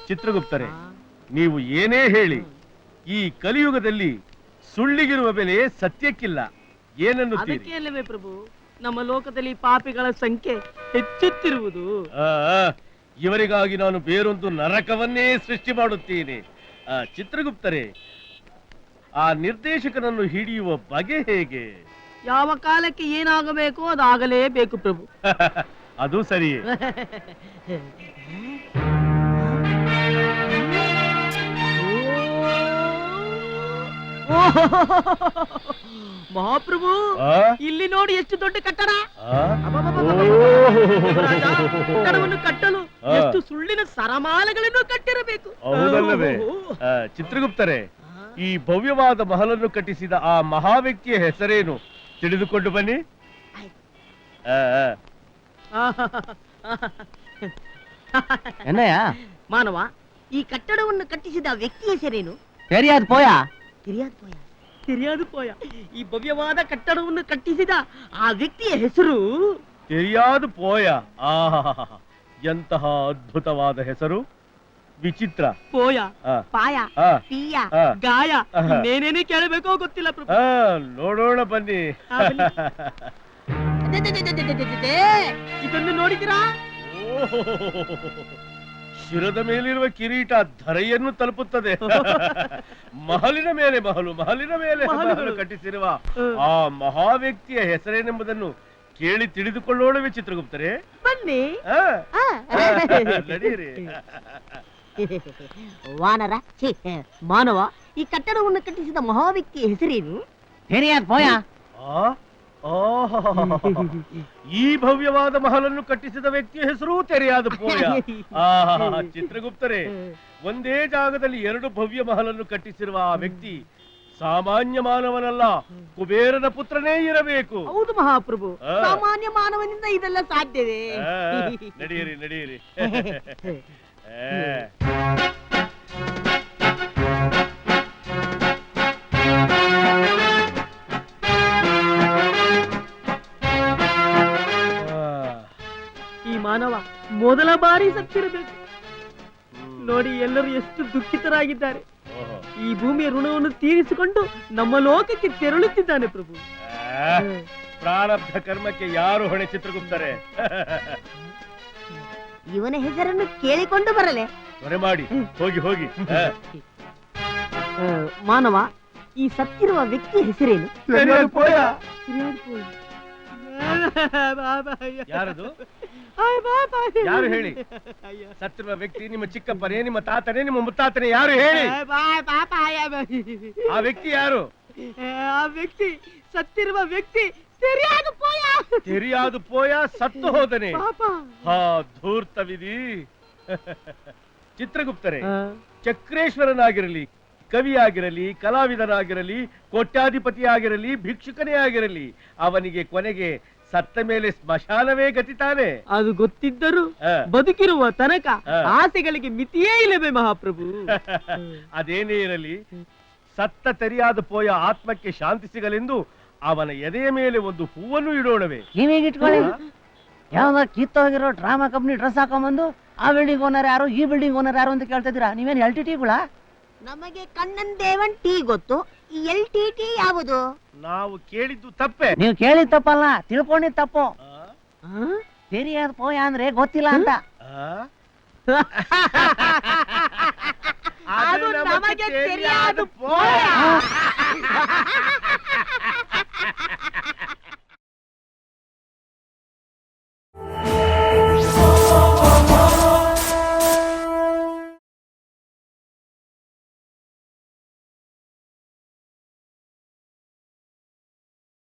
ಚಿತ್ರಗುಪ್ತರೆ, ನೀವು ಏನೇ ಹೇಳಿ ಈ ಕಲಿಯುಗದಲ್ಲಿ ಸುಳ್ಳಿಗಿರುವ ಬೆಲೆ ಸತ್ಯಕ್ಕಿಲ್ಲ. ಏನನ್ನುತ್ತೀರಿ? ಪ್ರಭು, ನಮ್ಮ ಲೋಕದಲ್ಲಿ ಪಾಪಿಗಳ ಸಂಖ್ಯೆ ಹೆಚ್ಚುತ್ತಿರುವುದು. ಇವರಿಗಾಗಿ ನಾನು ಬೇರೊಂದು ನರಕವನ್ನೇ ಸೃಷ್ಟಿ ಮಾಡುತ್ತೇನೆ. ಚಿತ್ರಗುಪ್ತರೆ, ಆ ನಿರ್ದೇಶಕನನ್ನು ಹಿಡಿಯುವ ಬಗೆ ಹೇಗೆ? ಯಾವ ಕಾಲಕ್ಕೆ ಏನಾಗಬೇಕು ಅದಾಗಲೇಬೇಕು ಪ್ರಭು. ಅದು ಸರಿಯೇ. ಮಹಾಪ್ರಭು, ಇಲ್ಲಿ ನೋಡಿ ಎಷ್ಟು ದೊಡ್ಡ ಕಟ್ಟಡ. ಕಟ್ಟಡವನ್ನು ಕಟ್ಟಲು ಎಷ್ಟು ಸುಳ್ಳಿನ ಸರಮಾಲೆಗಳನ್ನು ಕಟ್ಟಿರಬೇಕು. ಹೌದಲ್ಲವೇ? ಚಿತ್ರಗುಪ್ತರೆ, ಈ ಭವ್ಯವಾದ ಮಹಲನ್ನು ಕಟ್ಟಿಸಿದ ಆ ಮಹಾ ವ್ಯಕ್ತಿಯ ಹೆಸರೇನು ತಿಳಿದುಕೊಂಡು ಬನ್ನಿ. ಎನ್ನಯ್ಯ ಮಾನವ, ಈ ಕಟ್ಟಡವನ್ನು ಕಟ್ಟಿಸಿದ ವ್ಯಕ್ತಿಯ ಹೆಸರೇನು? ತೆರಿಯಾದ ಪೋಯ. ಈ ಭವ್ಯವಾದ ಕಟ್ಟಡವನ್ನು ಕಟ್ಟಿಸಿದ ಆ ವ್ಯಕ್ತಿಯ ಹೆಸರು ತೆರಿಯಾದ ಪೋಯ. ಎಂತಹ ಅದ್ಭುತವಾದ ಹೆಸರು! ವಿಚಿತ್ರ. ಪೋಯ, ಪಾಯ, ಪೀಯ, ಗಾಯ, ಇನ್ನೇನೇನೇ ಕೇಳಬೇಕೋ ಗೊತ್ತಿಲ್ಲ ಪ್ರಭು. ನೋಡೋಣ ಬನ್ನಿ. ಇದನ್ನು ನೋಡಿದಿರಾ? ಶಿರದ ಮೇಲಿರುವ ಕಿರೀಟ ಧರೆಯನ್ನು ತಲುಪುತ್ತದೆ. ಮಹಲಿನ ಮೇಲೆ ಮಹಲು ಕಟ್ಟಿಸಿರುವ ಆ ಮಹಾ ವ್ಯಕ್ತಿಯ ಹೆಸರೇನೆಂಬುದನ್ನು ಕೇಳಿ ತಿಳಿದುಕೊಳ್ಳೋಣವೇ ಚಿತ್ರಗುಪ್ತರೆ? ಬನ್ನಿ. ನಡೀರಿ. ವಾನರ, ಮಾನವ, ಈ ಕಟ್ಟಡವನ್ನು ಕಟ್ಟಿಸಿದ ಮಹಾ ವ್ಯಕ್ತಿಯ ಹೆಸರೇನು? ಈ ಭವ್ಯವಾದ ಮಹಲನ್ನು ಕಟ್ಟಿಸಿದ ವ್ಯಕ್ತಿಯ ಹೆಸರು ತೆರೆಯಾದ ಪೋಯ. ಚಿತ್ರಗುಪ್ತರೆ, ಒಂದೇ ಜಾಗದಲ್ಲಿ ಎರಡು ಭವ್ಯ ಮಹಲನ್ನು ಕಟ್ಟಿಸಿರುವ ಆ ವ್ಯಕ್ತಿ ಸಾಮಾನ್ಯ ಮಾನವನಲ್ಲ, ಕುಬೇರನ ಪುತ್ರನೇ ಇರಬೇಕು. ಹೌದು ಮಹಾಪ್ರಭು, ಸಾಮಾನ್ಯ ಮಾನವನಿಂದ ಇದೆಲ್ಲ ಸಾಧ್ಯವೇ? ನಡೀರಿ. ಈ ಮಾನವ ಮೊದಲ ಬಾರಿ ಸತ್ತಿರಬೇಕು. ನೋಡಿ, ಎಲ್ಲರೂ ಎಷ್ಟು ದುಃಖಿತರಾಗಿದ್ದಾರೆ. ಈ ಭೂಮಿಯ ಋಣವನ್ನು ತೀರಿಸಿಕೊಂಡು ನಮ್ಮ ಲೋಕಕ್ಕೆ ತೆರಳುತ್ತಿದ್ದಾನೆ ಪ್ರಭು. ಪ್ರಾರಬ್ಧ ಕರ್ಮಕ್ಕೆ ಯಾರು ಹೊಣೆ ಚಿತ್ರಗುಪ್ತರೆ? ಇವನ ಹೆಸರನ್ನು ಕೇಳಿಕೊಂಡು ಬರಲೆ. ಹೊರೆ ಮಾಡಿ ಹೋಗಿ. ಮಾನವ, ಈ ಸತ್ತಿರುವ ವ್ಯಕ್ತಿಯ ಹೆಸರೇನು? ಯಾರದು? ಯಾರು ಹೇಳಿ? ಸತ್ತಿರುವ ವ್ಯಕ್ತಿ ನಿಮ್ಮ ಚಿಕ್ಕಪ್ಪನೇ, ನಿಮ್ಮ ತಾತನೇ, ನಿಮ್ಮ ಮುತ್ತಾತನೇ? ಯಾರು ಹೇಳಿ? ಆ ವ್ಯಕ್ತಿ ಯಾರು? ಆ ವ್ಯಕ್ತಿ, ಸತ್ತಿರುವ ವ್ಯಕ್ತಿ ತೆರಿಯಾದ ಪೋಯ ಸತ್ತು ಹೋದನೆ. ಧೂರ್ತ ವಿಧಿ. ಚಿತ್ರಗುಪ್ತರೆ, ಚಕ್ರೇಶ್ವರನಾಗಿರಲಿ, ಕವಿಯಾಗಿರಲಿ, ಕಲಾವಿದನಾಗಿರಲಿ, ಕೋಟ್ಯಾಧಿಪತಿಯಾಗಿರಲಿ, ಭಿಕ್ಷುಕನೇ ಆಗಿರಲಿ, ಅವನಿಗೆ ಕೊನೆಗೆ ಸತ್ತ ಮೇಲೆ ಸ್ಮಶಾನವೇ ಗತಿತಾನೆ. ಅದು ಗೊತ್ತಿದ್ದರೂ ಬದುಕಿರುವ ತನಕ ಆಸೆಗಳಿಗೆ ಮಿತಿಯೇ ಇಲ್ಲವೇ ಮಹಾಪ್ರಭು? ಅದೇನೇ ಇರಲಿ, ಸತ್ತ ತೆರಿಯಾದ ಪೋಯ ಆತ್ಮಕ್ಕೆ ಶಾಂತಿ ಸಿಗಲೆಂದು ಅವನ ಎದೆಯ ಮೇಲೆ ಒಂದು ಹೂವನ್ನು ಇಡೋಣವೇ? ನೀವೇಗಿಟ್ಕೊಳ್ಳಿ. ಯಾವಾಗ ಕಿತ್ತೋಗಿರೋ ಡ್ರಾಮಾ ಕಂಪ್ನಿ ಡ್ರೆಸ್ ಹಾಕೊಂಬಂದು ಆ ಬಿಲ್ಡಿಂಗ್ ಓನರ್ ಯಾರು, ಈ ಬಿಲ್ಡಿಂಗ್ ಓನರ್ ಯಾರು ಅಂತ ಕೇಳ್ತಿದ್ದೀರಾ? ನೀವೇನು LTT? ನಮಗೆ ಕಣ್ಣನ್ ದೇವನ್ ಟೀ ಗೊತ್ತು, ಈ LTT ಯಾವುದು? ನಾವು ಕೇಳಿದ್ದು ತಪ್ಪೆ. ನೀವು ಕೇಳಿದ ತಪ್ಪಲ್ಲ, ತಿಳ್ಕೊಂಡಿದ್ ತಪ್ಪು. ತೆರಿಯಾದ ಪೋಯ ಅಂದ್ರೆ ಗೊತ್ತಿಲ್ಲ ಅಂತ. ಅದು ನಮಗೆ ತೆರಿಯಾದ ಪೋಯ.